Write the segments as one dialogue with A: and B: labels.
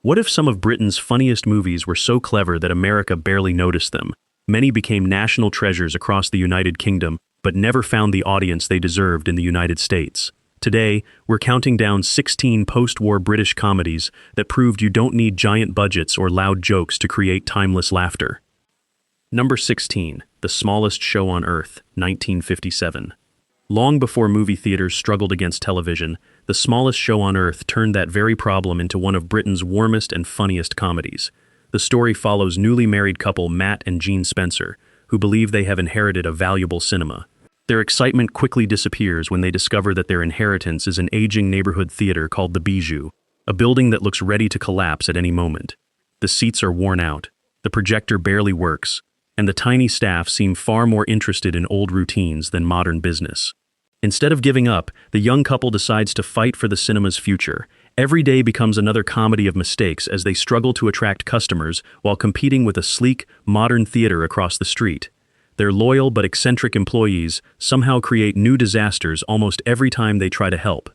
A: What if some of Britain's funniest movies were so clever that America barely noticed them? Many became national treasures across the United Kingdom, but never found the audience they deserved in the United States. Today, we're counting down 16 post-war British comedies that proved you don't need giant budgets or loud jokes to create timeless laughter. Number 16, The Smallest Show on Earth, 1957. Long before movie theaters struggled against television, The Smallest Show on Earth turned that very problem into one of Britain's warmest and funniest comedies. The story follows newly married couple Matt and Jean Spencer, who believe they have inherited a valuable cinema. Their excitement quickly disappears when they discover that their inheritance is an aging neighborhood theater called the Bijou, a building that looks ready to collapse at any moment. The seats are worn out, the projector barely works, and the tiny staff seem far more interested in old routines than modern business. Instead of giving up, the young couple decides to fight for the cinema's future. Every day becomes another comedy of mistakes as they struggle to attract customers while competing with a sleek, modern theater across the street. Their loyal but eccentric employees somehow create new disasters almost every time they try to help.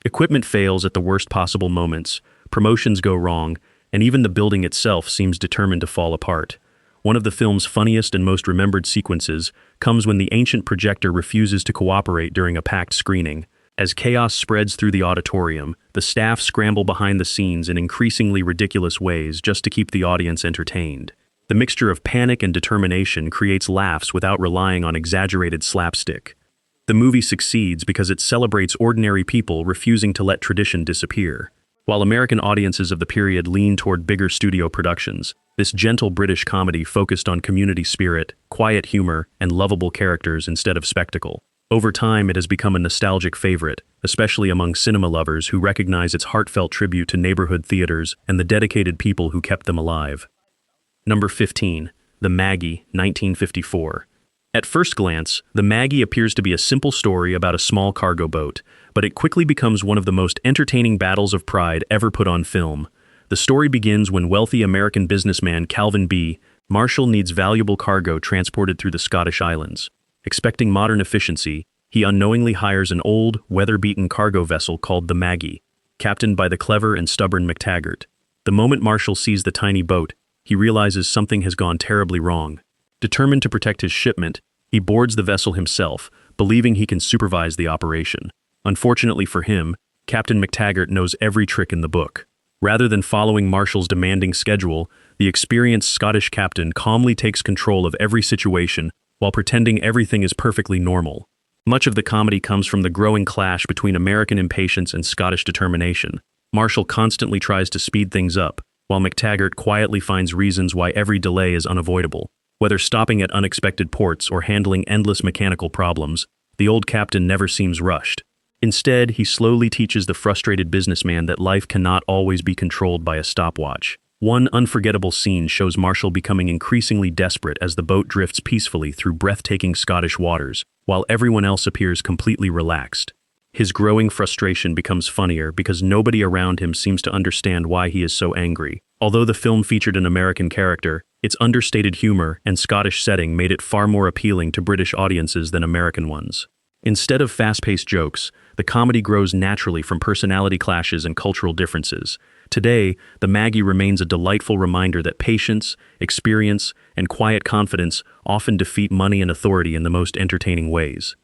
A: Equipment fails at the worst possible moments, promotions go wrong, and even the building itself seems determined to fall apart. One of the film's funniest and most remembered sequences comes when the ancient projector refuses to cooperate during a packed screening. As chaos spreads through the auditorium, the staff scramble behind the scenes in increasingly ridiculous ways just to keep the audience entertained. The mixture of panic and determination creates laughs without relying on exaggerated slapstick. The movie succeeds because it celebrates ordinary people refusing to let tradition disappear. While American audiences of the period leaned toward bigger studio productions, this gentle British comedy focused on community spirit, quiet humor, and lovable characters instead of spectacle. Over time, it has become a nostalgic favorite, especially among cinema lovers who recognize its heartfelt tribute to neighborhood theaters and the dedicated people who kept them alive. Number 15, The Maggie, 1954. At first glance, The Maggie appears to be a simple story about a small cargo boat, but it quickly becomes one of the most entertaining battles of pride ever put on film. The story begins when wealthy American businessman Calvin B. Marshall needs valuable cargo transported through the Scottish Islands. Expecting modern efficiency, he unknowingly hires an old, weather-beaten cargo vessel called the Maggie, captained by the clever and stubborn McTaggart. The moment Marshall sees the tiny boat, he realizes something has gone terribly wrong. Determined to protect his shipment, he boards the vessel himself, believing he can supervise the operation. Unfortunately for him, Captain McTaggart knows every trick in the book. Rather than following Marshall's demanding schedule, the experienced Scottish captain calmly takes control of every situation while pretending everything is perfectly normal. Much of the comedy comes from the growing clash between American impatience and Scottish determination. Marshall constantly tries to speed things up, while McTaggart quietly finds reasons why every delay is unavoidable. Whether stopping at unexpected ports or handling endless mechanical problems, the old captain never seems rushed. Instead, he slowly teaches the frustrated businessman that life cannot always be controlled by a stopwatch. One unforgettable scene shows Marshall becoming increasingly desperate as the boat drifts peacefully through breathtaking Scottish waters, while everyone else appears completely relaxed. His growing frustration becomes funnier because nobody around him seems to understand why he is so angry. Although the film featured an American character, its understated humor and Scottish setting made it far more appealing to British audiences than American ones. Instead of fast-paced jokes, the comedy grows naturally from personality clashes and cultural differences. Today, The Maggie remains a delightful reminder that patience, experience, and quiet confidence often defeat money and authority in the most entertaining ways.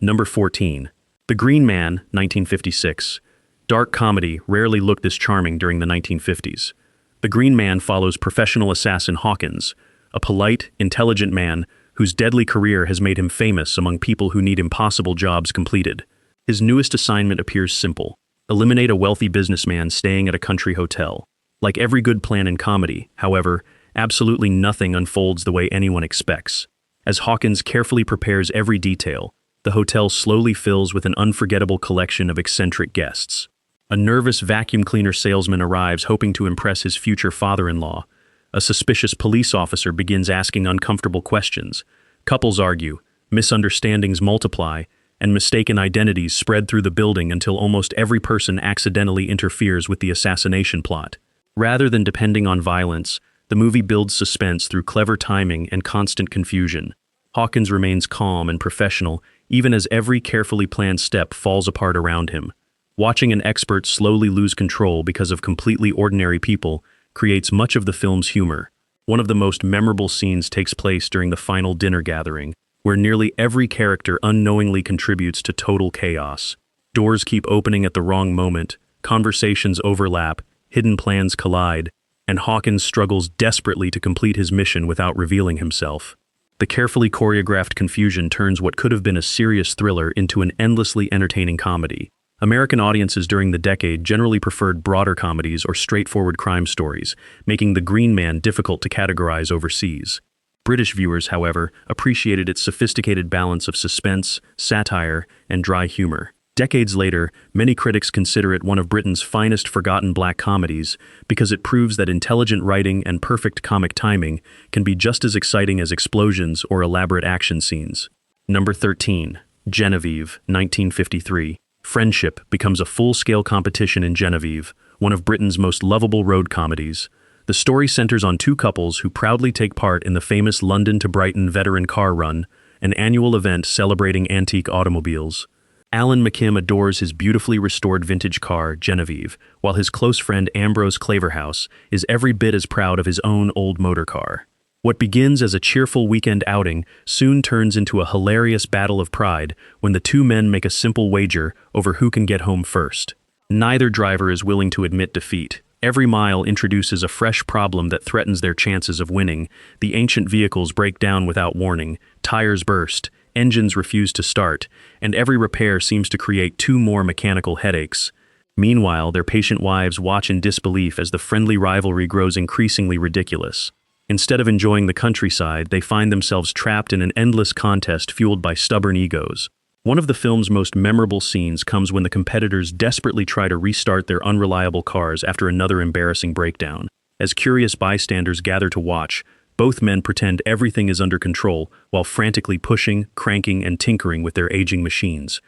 A: Number 14. The Green Man, 1956. Dark comedy rarely looked this charming during the 1950s. The Green Man follows professional assassin Hawkins, a polite, intelligent man whose deadly career has made him famous among people who need impossible jobs completed. His newest assignment appears simple: eliminate a wealthy businessman staying at a country hotel. Like every good plan in comedy, however, absolutely nothing unfolds the way anyone expects. As Hawkins carefully prepares every detail, the hotel slowly fills with an unforgettable collection of eccentric guests. A nervous vacuum cleaner salesman arrives hoping to impress his future father-in-law. A suspicious police officer begins asking uncomfortable questions. Couples argue, misunderstandings multiply, and mistaken identities spread through the building until almost every person accidentally interferes with the assassination plot. Rather than depending on violence, the movie builds suspense through clever timing and constant confusion. Hawkins remains calm and professional even as every carefully planned step falls apart around him. Watching an expert slowly lose control because of completely ordinary people creates much of the film's humor. One of the most memorable scenes takes place during the final dinner gathering, where nearly every character unknowingly contributes to total chaos. Doors keep opening at the wrong moment, conversations overlap, hidden plans collide, and Hawkins struggles desperately to complete his mission without revealing himself. The carefully choreographed confusion turns what could have been a serious thriller into an endlessly entertaining comedy. American audiences during the decade generally preferred broader comedies or straightforward crime stories, making The Green Man difficult to categorize overseas. British viewers, however, appreciated its sophisticated balance of suspense, satire, and dry humor. Decades later, many critics consider it one of Britain's finest forgotten black comedies because it proves that intelligent writing and perfect comic timing can be just as exciting as explosions or elaborate action scenes. Number 13. Genevieve, 1953. Friendship becomes a full-scale competition in Genevieve, one of Britain's most lovable road comedies. The story centers on two couples who proudly take part in the famous London to Brighton Veteran Car Run, an annual event celebrating antique automobiles. Alan McKim adores his beautifully restored vintage car, Genevieve, while his close friend Ambrose Claverhouse is every bit as proud of his own old motor car. What begins as a cheerful weekend outing soon turns into a hilarious battle of pride when the two men make a simple wager over who can get home first. Neither driver is willing to admit defeat. Every mile introduces a fresh problem that threatens their chances of winning. The ancient vehicles break down without warning, tires burst, engines refuse to start, and every repair seems to create two more mechanical headaches. Meanwhile, their patient wives watch in disbelief as the friendly rivalry grows increasingly ridiculous. Instead of enjoying the countryside, they find themselves trapped in an endless contest fueled by stubborn egos. One of the film's most memorable scenes comes when the competitors desperately try to restart their unreliable cars after another embarrassing breakdown. As curious bystanders gather to watch, both men pretend everything is under control while frantically pushing, cranking, and tinkering with their aging machines.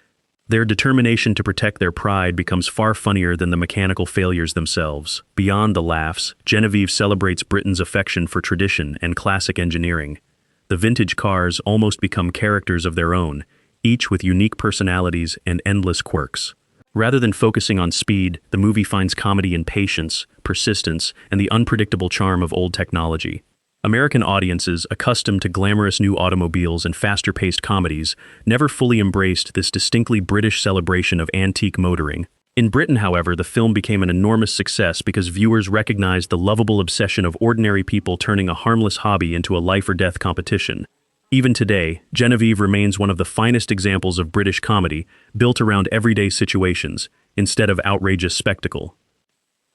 A: Their determination to protect their pride becomes far funnier than the mechanical failures themselves. Beyond the laughs, Genevieve celebrates Britain's affection for tradition and classic engineering. The vintage cars almost become characters of their own, each with unique personalities and endless quirks. Rather than focusing on speed, the movie finds comedy in patience, persistence, and the unpredictable charm of old technology. American audiences, accustomed to glamorous new automobiles and faster-paced comedies, never fully embraced this distinctly British celebration of antique motoring. In Britain, however, the film became an enormous success because viewers recognized the lovable obsession of ordinary people turning a harmless hobby into a life-or-death competition. Even today, Genevieve remains one of the finest examples of British comedy, built around everyday situations, instead of outrageous spectacle.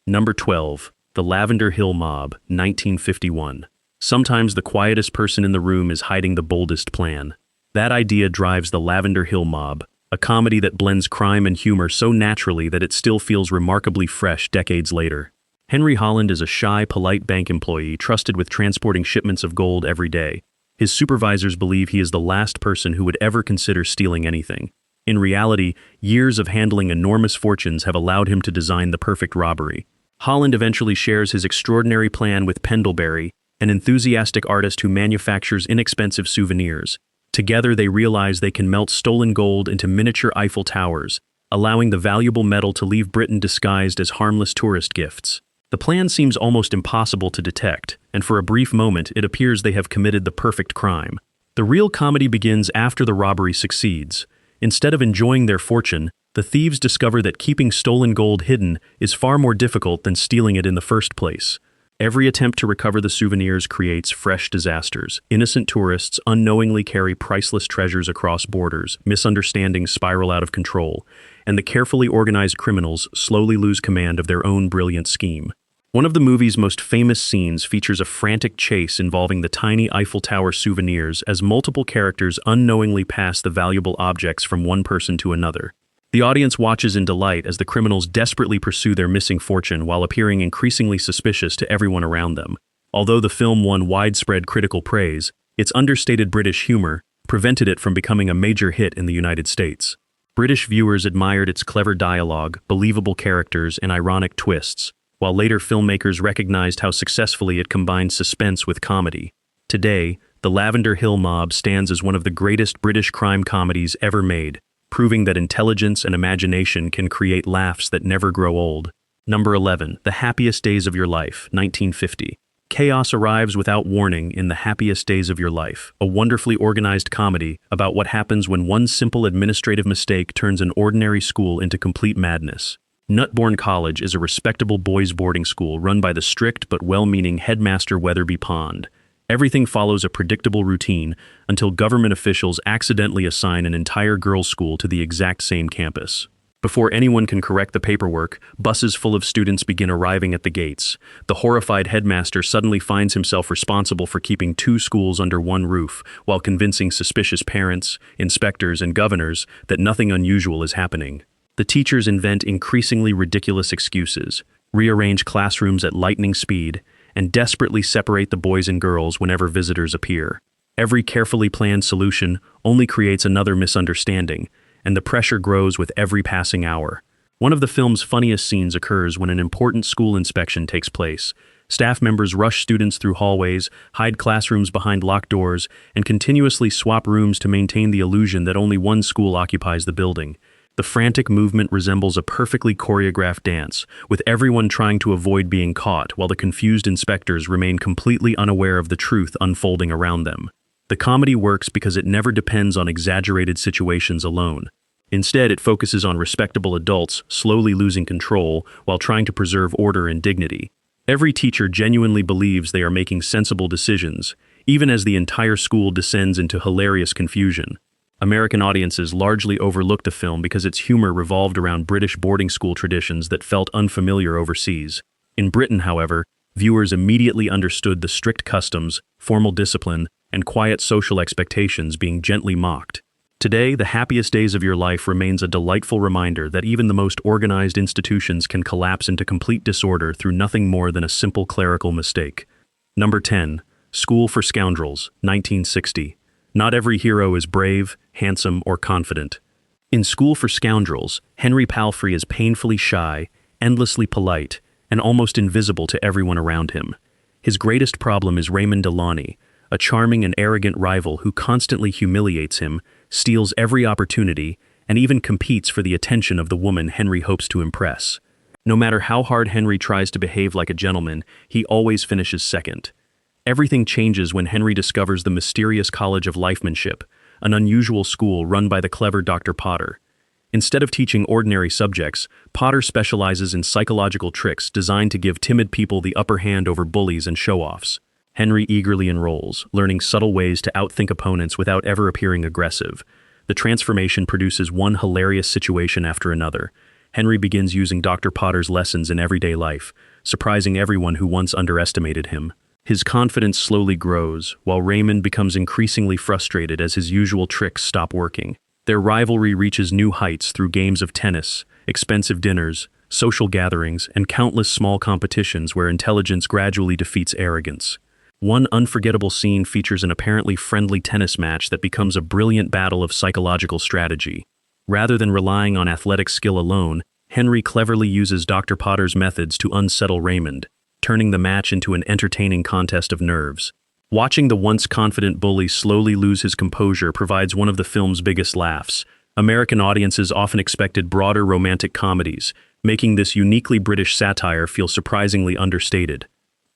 A: Number 12. The Lavender Hill Mob, 1951. Sometimes the quietest person in the room is hiding the boldest plan. That idea drives the Lavender Hill Mob, a comedy that blends crime and humor so naturally that it still feels remarkably fresh decades later. Henry Holland is a shy, polite bank employee trusted with transporting shipments of gold every day. His supervisors believe he is the last person who would ever consider stealing anything. In reality, years of handling enormous fortunes have allowed him to design the perfect robbery. Holland eventually shares his extraordinary plan with Pendlebury, an enthusiastic artist who manufactures inexpensive souvenirs. Together they realize they can melt stolen gold into miniature Eiffel Towers, allowing the valuable metal to leave Britain disguised as harmless tourist gifts. The plan seems almost impossible to detect, and for a brief moment it appears they have committed the perfect crime. The real comedy begins after the robbery succeeds. Instead of enjoying their fortune, the thieves discover that keeping stolen gold hidden is far more difficult than stealing it in the first place. Every attempt to recover the souvenirs creates fresh disasters. Innocent tourists unknowingly carry priceless treasures across borders, misunderstandings spiral out of control, and the carefully organized criminals slowly lose command of their own brilliant scheme. One of the movie's most famous scenes features a frantic chase involving the tiny Eiffel Tower souvenirs as multiple characters unknowingly pass the valuable objects from one person to another. The audience watches in delight as the criminals desperately pursue their missing fortune while appearing increasingly suspicious to everyone around them. Although the film won widespread critical praise, its understated British humor prevented it from becoming a major hit in the United States. British viewers admired its clever dialogue, believable characters, and ironic twists, while later filmmakers recognized how successfully it combined suspense with comedy. Today, The Lavender Hill Mob stands as one of the greatest British crime comedies ever made. proving that intelligence and imagination can create laughs that never grow old. Number 11. The Happiest Days of Your Life, 1950. Chaos arrives without warning in The Happiest Days of Your Life, a wonderfully organized comedy about what happens when one simple administrative mistake turns an ordinary school into complete madness. Nutbourne College is a respectable boys' boarding school run by the strict but well-meaning headmaster Weatherby Pond. Everything follows a predictable routine until government officials accidentally assign an entire girls' school to the exact same campus. Before anyone can correct the paperwork, buses full of students begin arriving at the gates. The horrified headmaster suddenly finds himself responsible for keeping two schools under one roof, while convincing suspicious parents, inspectors, and governors that nothing unusual is happening. The teachers invent increasingly ridiculous excuses, rearrange classrooms at lightning speed, and desperately separate the boys and girls whenever visitors appear. Every carefully planned solution only creates another misunderstanding, and the pressure grows with every passing hour. One of the film's funniest scenes occurs when an important school inspection takes place. Staff members rush students through hallways, hide classrooms behind locked doors, and continuously swap rooms to maintain the illusion that only one school occupies the building. The frantic movement resembles a perfectly choreographed dance, with everyone trying to avoid being caught while the confused inspectors remain completely unaware of the truth unfolding around them. The comedy works because it never depends on exaggerated situations alone. Instead, it focuses on respectable adults slowly losing control while trying to preserve order and dignity. Every teacher genuinely believes they are making sensible decisions, even as the entire school descends into hilarious confusion. American audiences largely overlooked the film because its humor revolved around British boarding school traditions that felt unfamiliar overseas. In Britain, however, viewers immediately understood the strict customs, formal discipline, and quiet social expectations being gently mocked. Today, The Happiest Days of Your Life remains a delightful reminder that even the most organized institutions can collapse into complete disorder through nothing more than a simple clerical mistake. Number 10. School for Scoundrels, 1960. Not every hero is brave, handsome, or confident. In School for Scoundrels, Henry Palfrey is painfully shy, endlessly polite, and almost invisible to everyone around him. His greatest problem is Raymond Delaunay, a charming and arrogant rival who constantly humiliates him, steals every opportunity, and even competes for the attention of the woman Henry hopes to impress. No matter how hard Henry tries to behave like a gentleman, he always finishes second. Everything changes when Henry discovers the mysterious College of Lifemanship, an unusual school run by the clever Dr. Potter. Instead of teaching ordinary subjects, Potter specializes in psychological tricks designed to give timid people the upper hand over bullies and show-offs. Henry eagerly enrolls, learning subtle ways to outthink opponents without ever appearing aggressive. The transformation produces one hilarious situation after another. Henry begins using Dr. Potter's lessons in everyday life, surprising everyone who once underestimated him. His confidence slowly grows, while Raymond becomes increasingly frustrated as his usual tricks stop working. Their rivalry reaches new heights through games of tennis, expensive dinners, social gatherings, and countless small competitions where intelligence gradually defeats arrogance. One unforgettable scene features an apparently friendly tennis match that becomes a brilliant battle of psychological strategy. Rather than relying on athletic skill alone, Henry cleverly uses Dr. Potter's methods to unsettle Raymond, turning the match into an entertaining contest of nerves. Watching the once confident bully slowly lose his composure provides one of the film's biggest laughs. American audiences often expected broader romantic comedies, making this uniquely British satire feel surprisingly understated.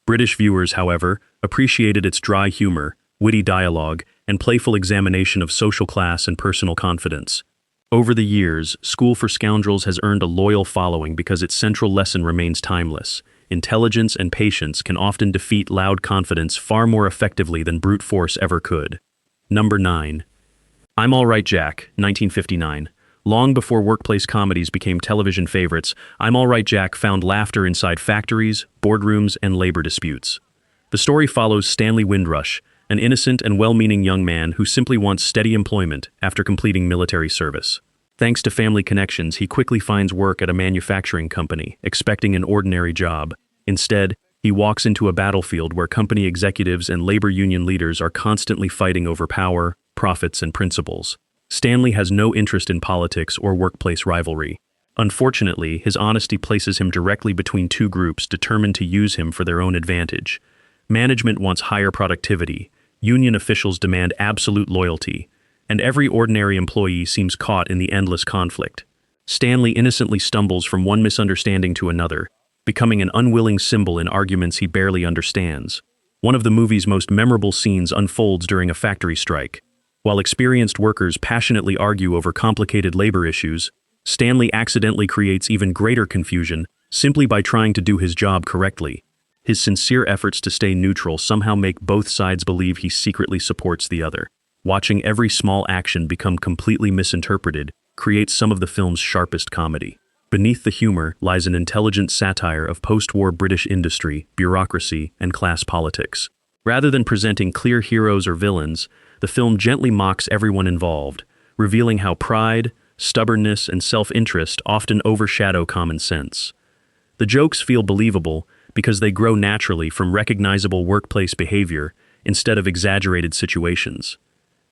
A: British viewers, however, appreciated its dry humor, witty dialogue, and playful examination of social class and personal confidence. Over the years, School for Scoundrels has earned a loyal following because its central lesson remains timeless. Intelligence and patience can often defeat loud confidence far more effectively than brute force ever could. Number 9. I'm All Right, Jack, 1959. Long before workplace comedies became television favorites, I'm All Right, Jack found laughter inside factories, boardrooms, and labor disputes. The story follows Stanley Windrush, an innocent and well-meaning young man who simply wants steady employment after completing military service. Thanks to family connections, he quickly finds work at a manufacturing company, expecting an ordinary job. Instead, he walks into a battlefield where company executives and labor union leaders are constantly fighting over power, profits, and principles. Stanley has no interest in politics or workplace rivalry. Unfortunately, his honesty places him directly between two groups determined to use him for their own advantage. Management wants higher productivity, union officials demand absolute loyalty, and every ordinary employee seems caught in the endless conflict. Stanley innocently stumbles from one misunderstanding to another, becoming an unwilling symbol in arguments he barely understands. One of the movie's most memorable scenes unfolds during a factory strike. While experienced workers passionately argue over complicated labor issues, Stanley accidentally creates even greater confusion simply by trying to do his job correctly. His sincere efforts to stay neutral somehow make both sides believe he secretly supports the other. Watching every small action become completely misinterpreted creates some of the film's sharpest comedy. Beneath the humor lies an intelligent satire of post-war British industry, bureaucracy, and class politics. Rather than presenting clear heroes or villains, the film gently mocks everyone involved, revealing how pride, stubbornness, and self-interest often overshadow common sense. The jokes feel believable because they grow naturally from recognizable workplace behavior instead of exaggerated situations.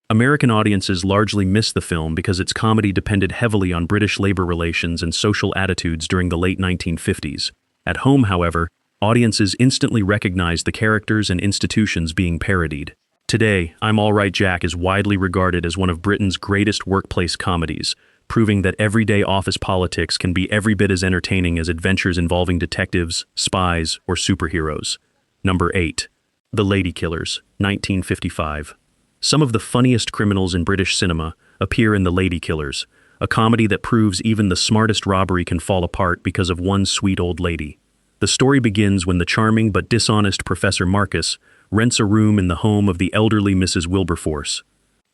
A: American audiences largely miss the film because its comedy depended heavily on British labor relations and social attitudes during the late 1950s. At home, however, audiences instantly recognized the characters and institutions being parodied. Today, I'm All Right Jack is widely regarded as one of Britain's greatest workplace comedies, proving that everyday office politics can be every bit as entertaining as adventures involving detectives, spies, or superheroes. Number 8. The Ladykillers, 1955. Some of the funniest criminals in British cinema appear in The Ladykillers, a comedy that proves even the smartest robbery can fall apart because of one sweet old lady. The story begins when the charming but dishonest Professor Marcus rents a room in the home of the elderly Mrs. Wilberforce.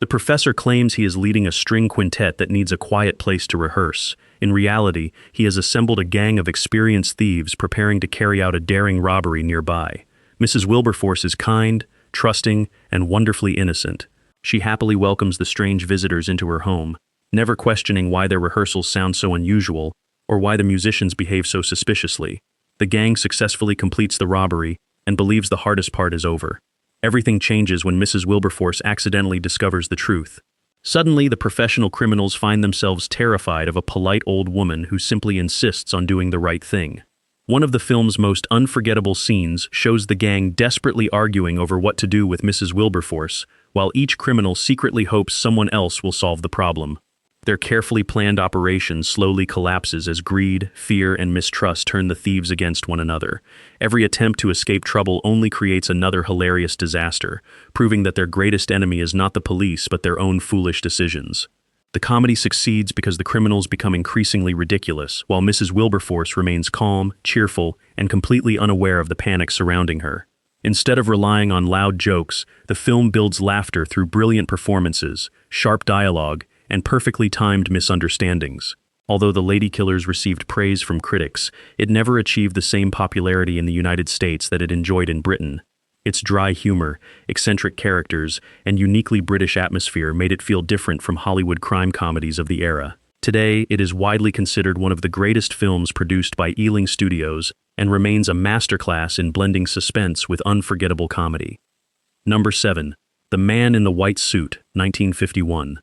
A: The professor claims he is leading a string quintet that needs a quiet place to rehearse. In reality, he has assembled a gang of experienced thieves preparing to carry out a daring robbery nearby. Mrs. Wilberforce is kind, trusting, and wonderfully innocent. She happily welcomes the strange visitors into her home, never questioning why their rehearsals sound so unusual or why the musicians behave so suspiciously. The gang successfully completes the robbery and believes the hardest part is over. Everything changes when Mrs. Wilberforce accidentally discovers the truth. Suddenly, the professional criminals find themselves terrified of a polite old woman who simply insists on doing the right thing. One of the film's most unforgettable scenes shows the gang desperately arguing over what to do with Mrs. Wilberforce, while each criminal secretly hopes someone else will solve the problem. Their carefully planned operation slowly collapses as greed, fear, and mistrust turn the thieves against one another. Every attempt to escape trouble only creates another hilarious disaster, proving that their greatest enemy is not the police but their own foolish decisions. The comedy succeeds because the criminals become increasingly ridiculous, while Mrs. Wilberforce remains calm, cheerful, and completely unaware of the panic surrounding her. Instead of relying on loud jokes, the film builds laughter through brilliant performances, sharp dialogue, and perfectly timed misunderstandings. Although The Ladykillers received praise from critics, it never achieved the same popularity in the United States that it enjoyed in Britain. Its dry humor, eccentric characters, and uniquely British atmosphere made it feel different from Hollywood crime comedies of the era. Today, it is widely considered one of the greatest films produced by Ealing Studios and remains a masterclass in blending suspense with unforgettable comedy. Number 7. The Man in the White Suit, 1951.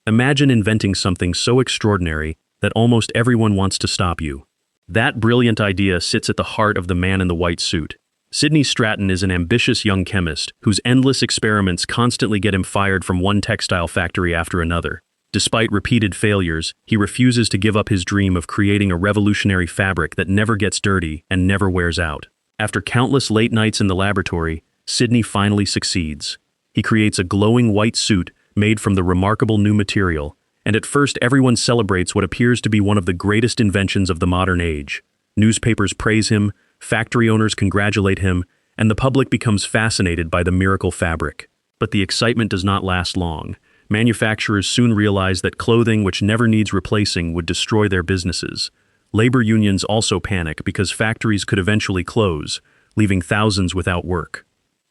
A: Imagine inventing something so extraordinary that almost everyone wants to stop you. That brilliant idea sits at the heart of The Man in the White Suit. Sidney Stratton is an ambitious young chemist whose endless experiments constantly get him fired from one textile factory after another. Despite repeated failures, he refuses to give up his dream of creating a revolutionary fabric that never gets dirty and never wears out. After countless late nights in the laboratory, Sidney finally succeeds. He creates a glowing white suit made from the remarkable new material, and at first everyone celebrates what appears to be one of the greatest inventions of the modern age. Newspapers praise him, factory owners congratulate him, and the public becomes fascinated by the miracle fabric. But the excitement does not last long. Manufacturers soon realize that clothing which never needs replacing would destroy their businesses. Labor unions also panic because factories could eventually close, leaving thousands without work.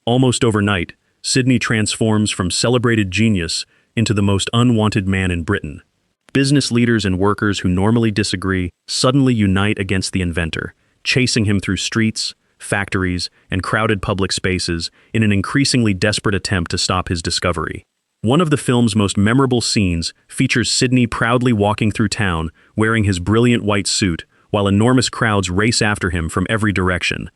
A: Almost overnight, Sidney transforms from celebrated genius into the most unwanted man in Britain. Business leaders and workers who normally disagree suddenly unite against the inventor, chasing him through streets, factories, and crowded public spaces in an increasingly desperate attempt to stop his discovery. One of the film's most memorable scenes features Sidney proudly walking through town wearing his brilliant white suit, while enormous crowds race after him from every direction.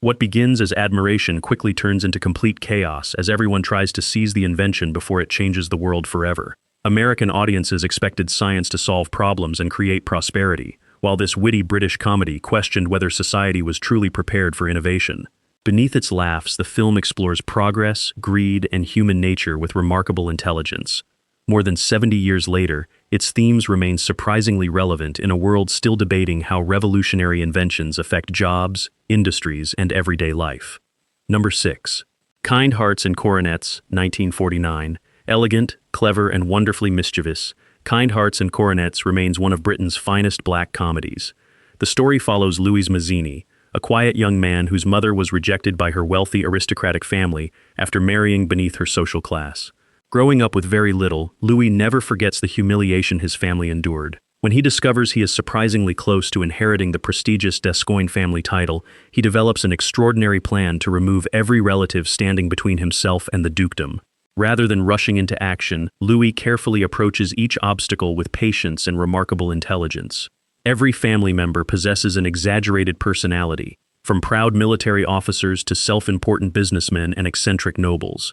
A: What begins as admiration quickly turns into complete chaos as everyone tries to seize the invention before it changes the world forever. American audiences expected science to solve problems and create prosperity, while this witty British comedy questioned whether society was truly prepared for innovation. Beneath its laughs, the film explores progress, greed, and human nature with remarkable intelligence. More than 70 years later, its themes remain surprisingly relevant in a world still debating how revolutionary inventions affect jobs, industries, and everyday life. Number 6. Kind Hearts and Coronets, 1949. Elegant, clever, and wonderfully mischievous, Kind Hearts and Coronets remains one of Britain's finest black comedies. The story follows Louis Mazzini, a quiet young man whose mother was rejected by her wealthy aristocratic family after marrying beneath her social class. Growing up with very little, Louis never forgets the humiliation his family endured. When he discovers he is surprisingly close to inheriting the prestigious Descoings family title, he develops an extraordinary plan to remove every relative standing between himself and the dukedom. Rather than rushing into action, Louis carefully approaches each obstacle with patience and remarkable intelligence. Every family member possesses an exaggerated personality, from proud military officers to self-important businessmen and eccentric nobles.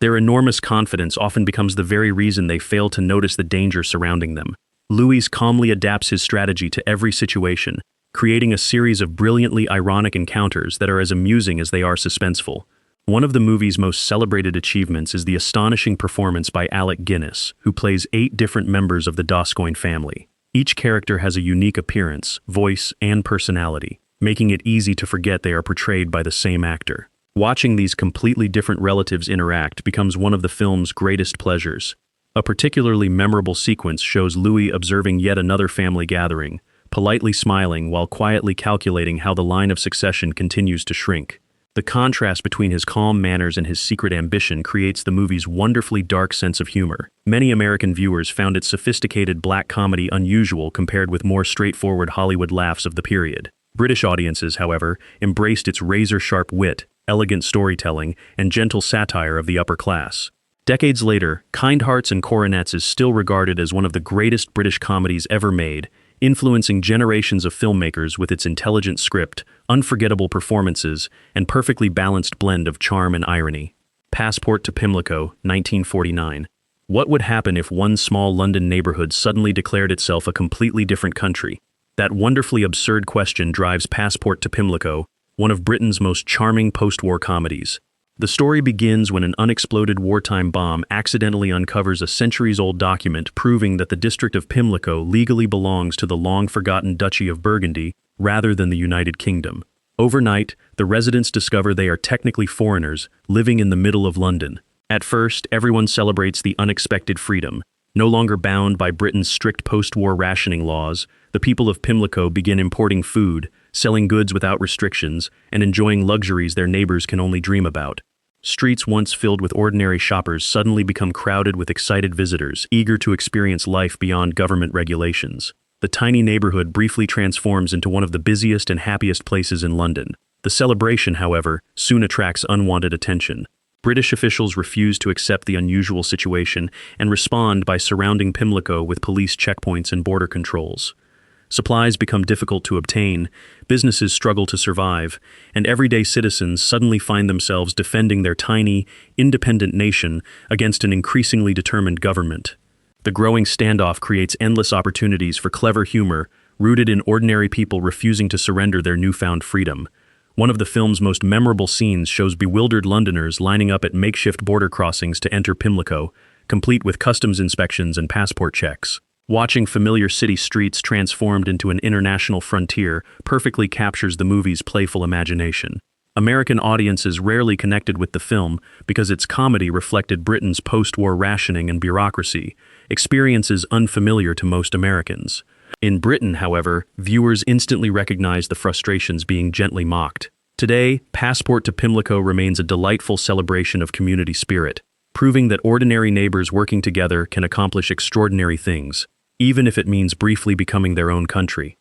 A: Their enormous confidence often becomes the very reason they fail to notice the danger surrounding them. Louis calmly adapts his strategy to every situation, creating a series of brilliantly ironic encounters that are as amusing as they are suspenseful. One of the movie's most celebrated achievements is the astonishing performance by Alec Guinness, who plays 8 different members of the Descoings family. Each character has a unique appearance, voice, and personality, making it easy to forget they are portrayed by the same actor. Watching these completely different relatives interact becomes one of the film's greatest pleasures. A particularly memorable sequence shows Louis observing yet another family gathering, politely smiling while quietly calculating how the line of succession continues to shrink. The contrast between his calm manners and his secret ambition creates the movie's wonderfully dark sense of humor. Many American viewers found its sophisticated black comedy unusual compared with more straightforward Hollywood laughs of the period. British audiences, however, embraced its razor-sharp wit, elegant storytelling, and gentle satire of the upper class. Decades later, Kind Hearts and Coronets is still regarded as one of the greatest British comedies ever made, influencing generations of filmmakers with its intelligent script, unforgettable performances, and perfectly balanced blend of charm and irony. Passport to Pimlico, 1949. What would happen if one small London neighborhood suddenly declared itself a completely different country? That wonderfully absurd question drives Passport to Pimlico, one of Britain's most charming post-war comedies. The story begins when an unexploded wartime bomb accidentally uncovers a centuries-old document proving that the district of Pimlico legally belongs to the long-forgotten Duchy of Burgundy rather than the United Kingdom. Overnight, the residents discover they are technically foreigners living in the middle of London. At first, everyone celebrates the unexpected freedom. No longer bound by Britain's strict post-war rationing laws, the people of Pimlico begin importing food, selling goods without restrictions, and enjoying luxuries their neighbors can only dream about. Streets once filled with ordinary shoppers suddenly become crowded with excited visitors, eager to experience life beyond government regulations. The tiny neighborhood briefly transforms into one of the busiest and happiest places in London. The celebration, however, soon attracts unwanted attention. British officials refuse to accept the unusual situation and respond by surrounding Pimlico with police checkpoints and border controls. Supplies become difficult to obtain, businesses struggle to survive, and everyday citizens suddenly find themselves defending their tiny, independent nation against an increasingly determined government. The growing standoff creates endless opportunities for clever humor, rooted in ordinary people refusing to surrender their newfound freedom. One of the film's most memorable scenes shows bewildered Londoners lining up at makeshift border crossings to enter Pimlico, complete with customs inspections and passport checks. Watching familiar city streets transformed into an international frontier perfectly captures the movie's playful imagination. American audiences rarely connected with the film because its comedy reflected Britain's post-war rationing and bureaucracy, experiences unfamiliar to most Americans. In Britain, however, viewers instantly recognized the frustrations being gently mocked. Today, Passport to Pimlico remains a delightful celebration of community spirit, proving that ordinary neighbors working together can accomplish extraordinary things, even if it means briefly becoming their own country.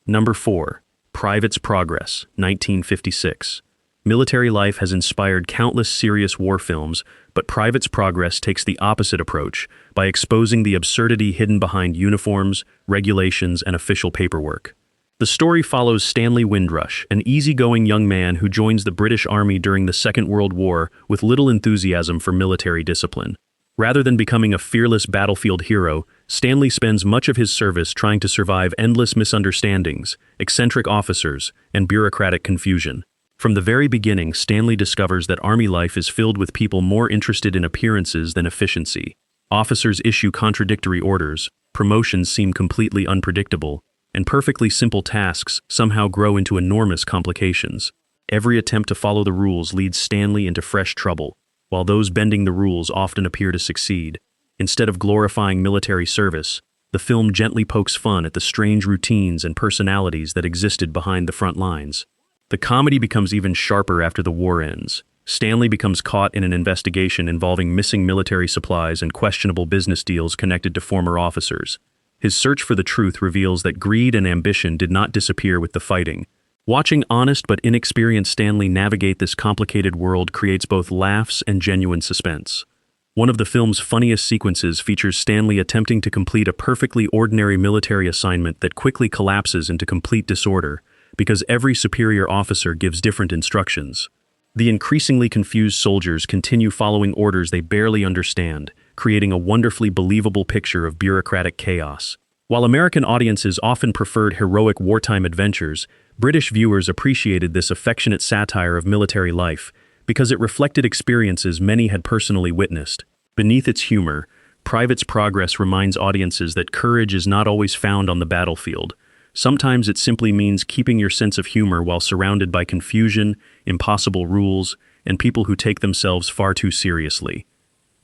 A: Number 4. Private's Progress, 1956. Military life has inspired countless serious war films, but Private's Progress takes the opposite approach by exposing the absurdity hidden behind uniforms, regulations, and official paperwork. The story follows Stanley Windrush, an easygoing young man who joins the British Army during the Second World War with little enthusiasm for military discipline. Rather than becoming a fearless battlefield hero, Stanley spends much of his service trying to survive endless misunderstandings, eccentric officers, and bureaucratic confusion. From the very beginning, Stanley discovers that army life is filled with people more interested in appearances than efficiency. Officers issue contradictory orders, promotions seem completely unpredictable, and perfectly simple tasks somehow grow into enormous complications. Every attempt to follow the rules leads Stanley into fresh trouble, while those bending the rules often appear to succeed. Instead of glorifying military service, the film gently pokes fun at the strange routines and personalities that existed behind the front lines. The comedy becomes even sharper after the war ends. Stanley becomes caught in an investigation involving missing military supplies and questionable business deals connected to former officers. His search for the truth reveals that greed and ambition did not disappear with the fighting. Watching honest but inexperienced Stanley navigate this complicated world creates both laughs and genuine suspense. One of the film's funniest sequences features Stanley attempting to complete a perfectly ordinary military assignment that quickly collapses into complete disorder, because every superior officer gives different instructions. The increasingly confused soldiers continue following orders they barely understand, creating a wonderfully believable picture of bureaucratic chaos. While American audiences often preferred heroic wartime adventures, British viewers appreciated this affectionate satire of military life because it reflected experiences many had personally witnessed. Beneath its humor, Private's Progress reminds audiences that courage is not always found on the battlefield. Sometimes it simply means keeping your sense of humor while surrounded by confusion, impossible rules, and people who take themselves far too seriously.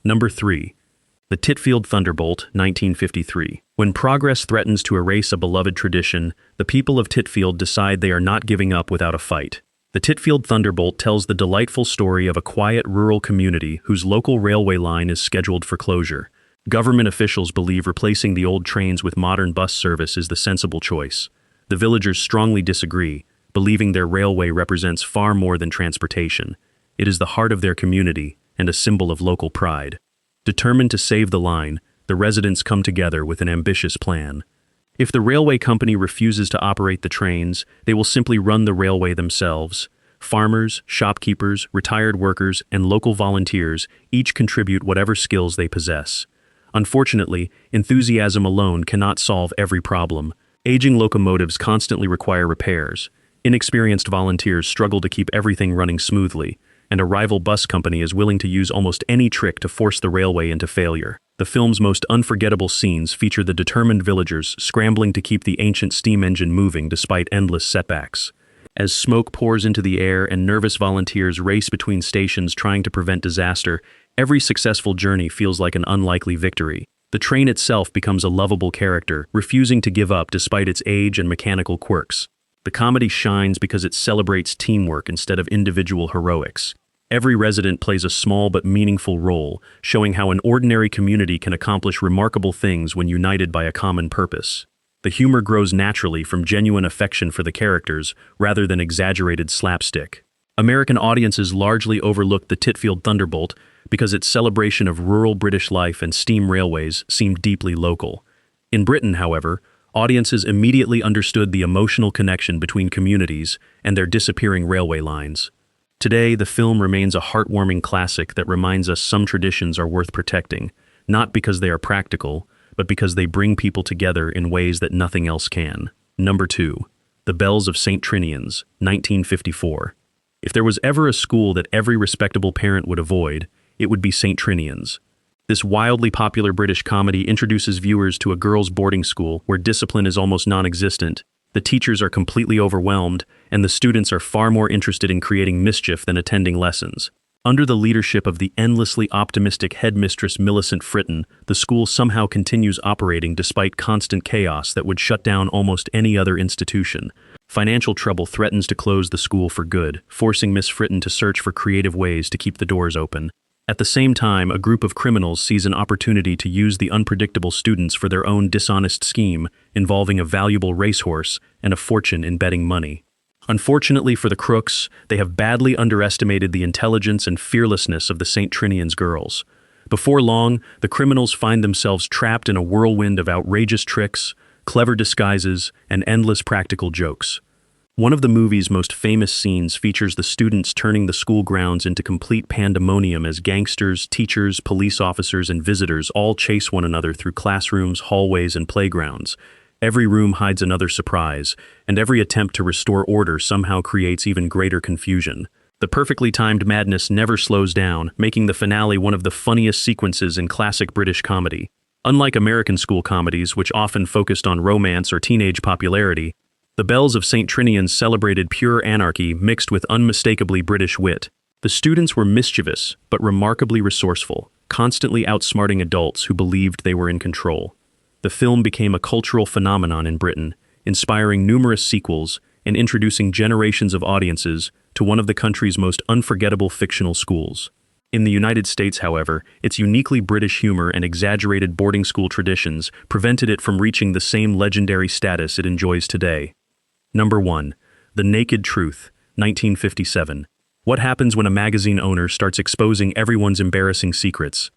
A: Number 3. The Titfield Thunderbolt, 1953. When progress threatens to erase a beloved tradition, the people of Titfield decide they are not giving up without a fight. The Titfield Thunderbolt tells the delightful story of a quiet rural community whose local railway line is scheduled for closure. Government officials believe replacing the old trains with modern bus service is the sensible choice. The villagers strongly disagree, believing their railway represents far more than transportation. It is the heart of their community and a symbol of local pride. Determined to save the line, the residents come together with an ambitious plan. If the railway company refuses to operate the trains, they will simply run the railway themselves. Farmers, shopkeepers, retired workers, and local volunteers each contribute whatever skills they possess. Unfortunately, enthusiasm alone cannot solve every problem. Aging locomotives constantly require repairs. Inexperienced volunteers struggle to keep everything running smoothly, and a rival bus company is willing to use almost any trick to force the railway into failure. The film's most unforgettable scenes feature the determined villagers scrambling to keep the ancient steam engine moving despite endless setbacks. As smoke pours into the air and nervous volunteers race between stations trying to prevent disaster, every successful journey feels like an unlikely victory. The train itself becomes a lovable character, refusing to give up despite its age and mechanical quirks. The comedy shines because it celebrates teamwork instead of individual heroics. Every resident plays a small but meaningful role, showing how an ordinary community can accomplish remarkable things when united by a common purpose. The humor grows naturally from genuine affection for the characters, rather than exaggerated slapstick. American audiences largely overlooked the Titfield Thunderbolt because its celebration of rural British life and steam railways seemed deeply local. In Britain, however, audiences immediately understood the emotional connection between communities and their disappearing railway lines. Today, the film remains a heartwarming classic that reminds us some traditions are worth protecting, not because they are practical, but because they bring people together in ways that nothing else can. Number 2. The Bells of St. Trinians, 1954. If there was ever a school that every respectable parent would avoid, it would be St. Trinians. This wildly popular British comedy introduces viewers to a girls' boarding school where discipline is almost non-existent. The teachers are completely overwhelmed, and the students are far more interested in creating mischief than attending lessons. Under the leadership of the endlessly optimistic headmistress Millicent Fritton, the school somehow continues operating despite constant chaos that would shut down almost any other institution. Financial trouble threatens to close the school for good, forcing Miss Fritton to search for creative ways to keep the doors open. At the same time, a group of criminals sees an opportunity to use the unpredictable students for their own dishonest scheme, involving a valuable racehorse and a fortune in betting money. Unfortunately for the crooks, they have badly underestimated the intelligence and fearlessness of the St. Trinians girls. Before long, the criminals find themselves trapped in a whirlwind of outrageous tricks, clever disguises, and endless practical jokes. One of the movie's most famous scenes features the students turning the school grounds into complete pandemonium as gangsters, teachers, police officers, and visitors all chase one another through classrooms, hallways, and playgrounds. Every room hides another surprise, and every attempt to restore order somehow creates even greater confusion. The perfectly timed madness never slows down, making the finale one of the funniest sequences in classic British comedy. Unlike American school comedies, which often focused on romance or teenage popularity, The Bells of St. Trinians celebrated pure anarchy mixed with unmistakably British wit. The students were mischievous, but remarkably resourceful, constantly outsmarting adults who believed they were in control. The film became a cultural phenomenon in Britain, inspiring numerous sequels and introducing generations of audiences to one of the country's most unforgettable fictional schools. In the United States, however, its uniquely British humor and exaggerated boarding school traditions prevented it from reaching the same legendary status it enjoys today. Number 1. The Naked Truth, 1957. What happens when a magazine owner starts exposing everyone's embarrassing secrets?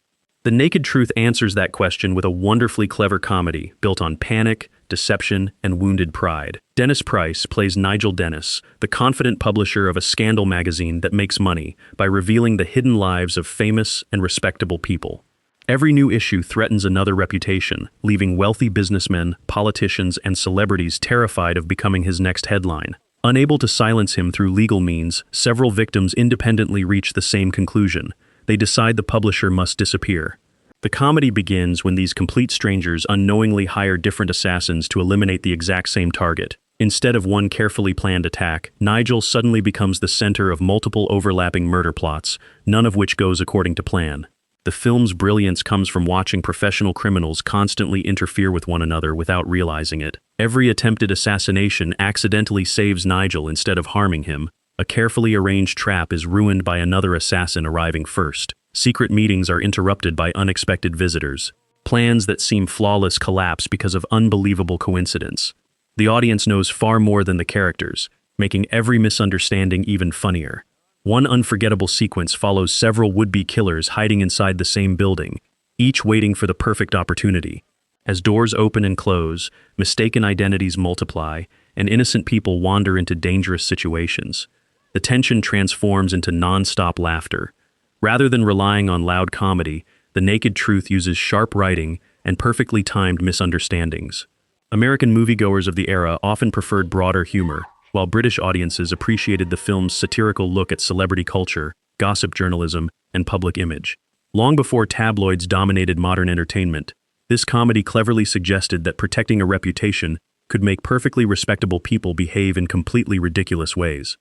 A: The Naked Truth answers that question with a wonderfully clever comedy built on panic, deception, and wounded pride. Dennis Price plays Nigel Dennis, the confident publisher of a scandal magazine that makes money by revealing the hidden lives of famous and respectable people. Every new issue threatens another reputation, leaving wealthy businessmen, politicians, and celebrities terrified of becoming his next headline. Unable to silence him through legal means, several victims independently reach the same conclusion. They decide the publisher must disappear. The comedy begins when these complete strangers unknowingly hire different assassins to eliminate the exact same target. Instead of one carefully planned attack, Nigel suddenly becomes the center of multiple overlapping murder plots, none of which goes according to plan. The film's brilliance comes from watching professional criminals constantly interfere with one another without realizing it. Every attempted assassination accidentally saves Nigel instead of harming him. A carefully arranged trap is ruined by another assassin arriving first. Secret meetings are interrupted by unexpected visitors. Plans that seem flawless collapse because of unbelievable coincidence. The audience knows far more than the characters, making every misunderstanding even funnier. One unforgettable sequence follows several would-be killers hiding inside the same building, each waiting for the perfect opportunity. As doors open and close, mistaken identities multiply, and innocent people wander into dangerous situations. The tension transforms into non-stop laughter. Rather than relying on loud comedy, The Naked Truth uses sharp writing and perfectly timed misunderstandings. American moviegoers of the era often preferred broader humor, while British audiences appreciated the film's satirical look at celebrity culture, gossip journalism, and public image. Long before tabloids dominated modern entertainment, this comedy cleverly suggested that protecting a reputation could make perfectly respectable people behave in completely ridiculous ways.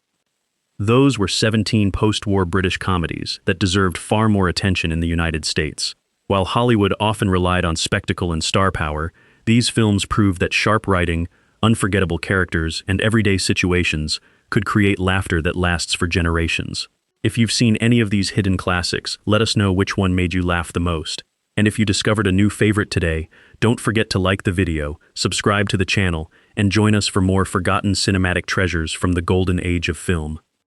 A: Those were 17 post-war British comedies that deserved far more attention in the United States. While Hollywood often relied on spectacle and star power, these films proved that sharp writing, unforgettable characters, and everyday situations could create laughter that lasts for generations. If you've seen any of these hidden classics, let us know which one made you laugh the most. And if you discovered a new favorite today, don't forget to like the video, subscribe to the channel, and join us for more forgotten cinematic treasures from the golden age of film.